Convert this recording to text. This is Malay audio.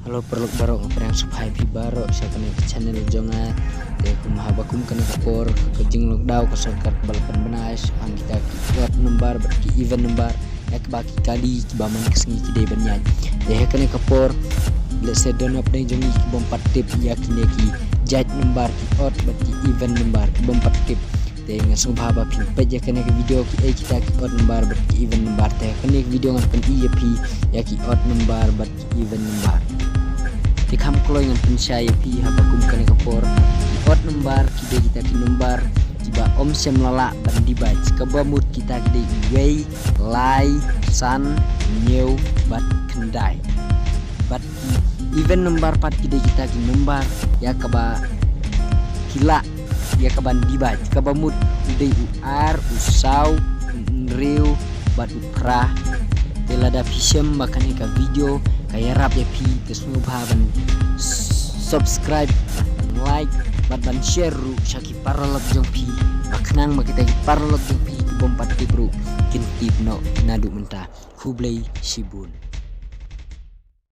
Halo perlu barok yang supaya pi barok sa kena ke channel jonga te kumahabakum kena kapor kejing lok daw ke sarkar balapan benas ang kita kuat nembar berki event nembar ya baki kali baman kesengi kide banyan te kena kapor le se donop dai jongi ki bompat tip ya kine ki jaj nembar ki ot berki event nembar ki bompat tip te ngasung bahaba pin pej ya kena ke video ki kita ki ot nembar berki event nembar te kena video ngan pen iya pi ya ki ot nembar berki event nembar Tikam kloy ngan pensaya pi habakum kene kapor ot nembar kide kita ki nembar tiba om sem lala bandi baj kabamut kita kide wei lai san new bat kendai bat event nembar pat kide kita ki nembar ya kaba kila ya kabandi baj kabamut uday uar usau nriu bat uprah telada pisem makane ka video kaya rap ya pi kesemua bahan subscribe like ban share ru syaki paralog jong pi maknang makita paralog jong pi bompat ti bro kintip no nadu mentah Kublai Shibun.